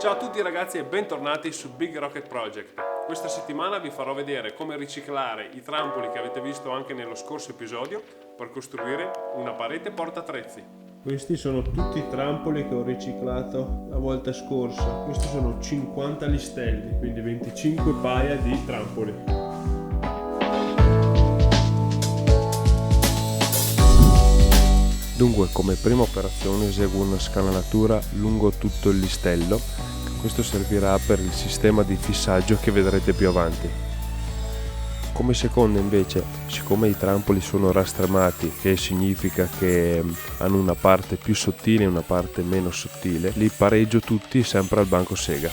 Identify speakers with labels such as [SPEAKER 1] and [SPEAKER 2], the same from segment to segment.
[SPEAKER 1] Ciao a tutti ragazzi e bentornati su Big Rocket Project. Questa settimana vi farò vedere come riciclare i trampoli che avete visto anche nello scorso episodio per costruire una parete portaattrezzi.
[SPEAKER 2] Questi sono tutti i trampoli che ho riciclato la volta scorsa. Questi sono 50 listelli, quindi 25 paia di trampoli.
[SPEAKER 3] Dunque, come prima operazione eseguo una scanalatura lungo tutto il listello. Questo servirà per il sistema di fissaggio che vedrete più avanti. Come seconda invece, siccome i trampoli sono rastremati, che significa che hanno una parte più sottile e una parte meno sottile, li pareggio tutti sempre al banco sega.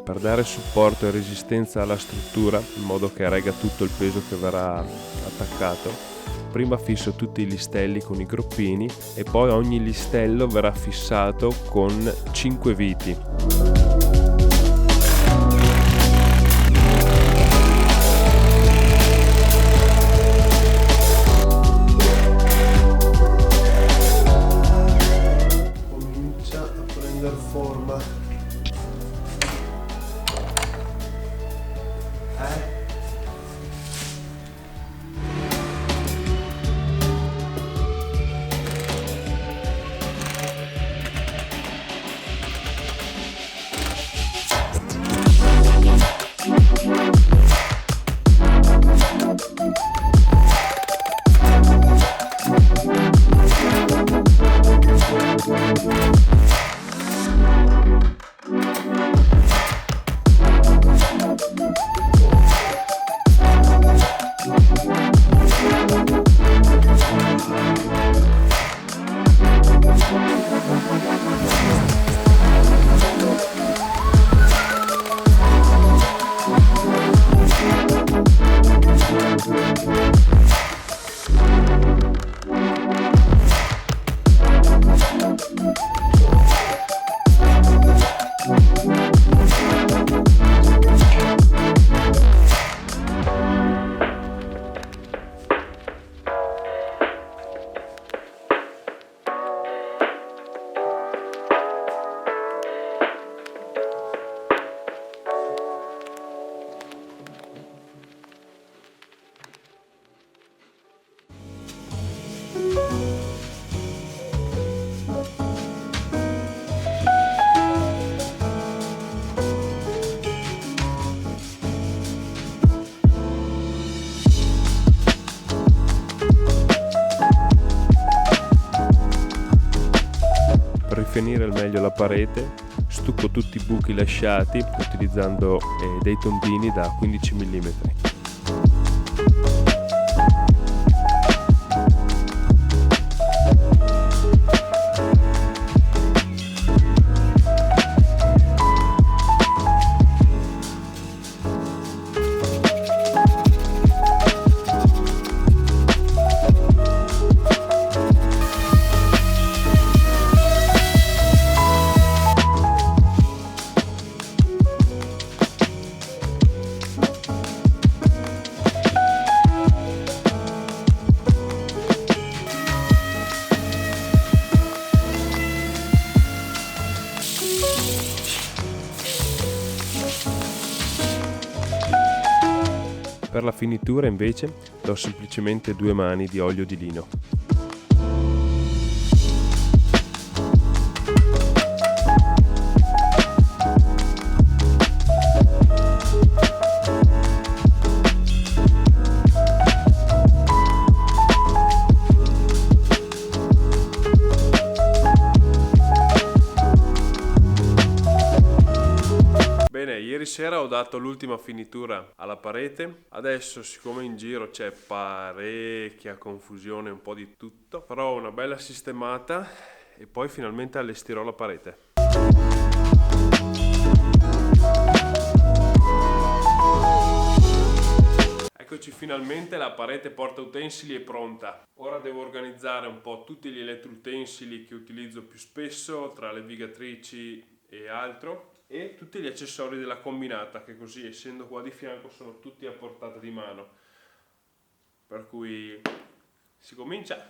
[SPEAKER 3] Per dare supporto e resistenza alla struttura, in modo che regga tutto il peso che verrà attaccato, prima fisso tutti i listelli con i groppini e poi ogni listello verrà fissato con 5 viti.
[SPEAKER 2] Comincia a prendere forma.
[SPEAKER 3] Per rifinire al meglio la parete, stucco tutti i buchi lasciati utilizzando dei tondini da 15 mm. Per la finitura invece do semplicemente 2 mani di olio di lino.
[SPEAKER 1] Bene, ieri sera ho dato l'ultima finitura alla parete, adesso siccome in giro c'è parecchia confusione, un po' di tutto, farò una bella sistemata e poi finalmente allestirò la parete. Eccoci finalmente, la parete porta utensili è pronta. Ora devo organizzare un po' tutti gli elettroutensili che utilizzo più spesso, tra le vigatrici e altro, e tutti gli accessori della combinata, che così essendo qua di fianco sono tutti a portata di mano. Per cui si comincia!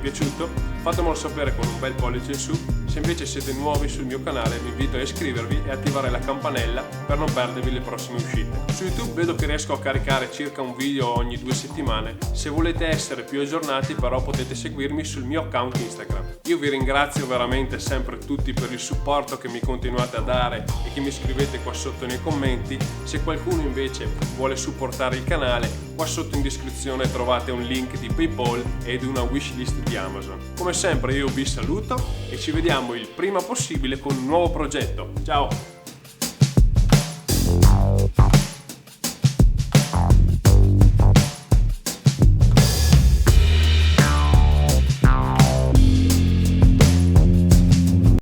[SPEAKER 1] piaciuto fatemelo sapere con un bel pollice in su. Se invece siete nuovi sul mio canale vi invito a iscrivervi e attivare la campanella per non perdervi le prossime uscite. Su YouTube vedo che riesco a caricare circa un video ogni 2 settimane. Se volete essere più aggiornati però potete seguirmi sul mio account Instagram. Io vi ringrazio veramente sempre tutti per il supporto che mi continuate a dare e che mi scrivete qua sotto nei commenti. Se qualcuno invece vuole supportare il canale, qua sotto in descrizione trovate un link di PayPal ed una wishlist di Amazon. Come sempre io vi saluto e ci vediamo il prima possibile con un nuovo progetto. Ciao!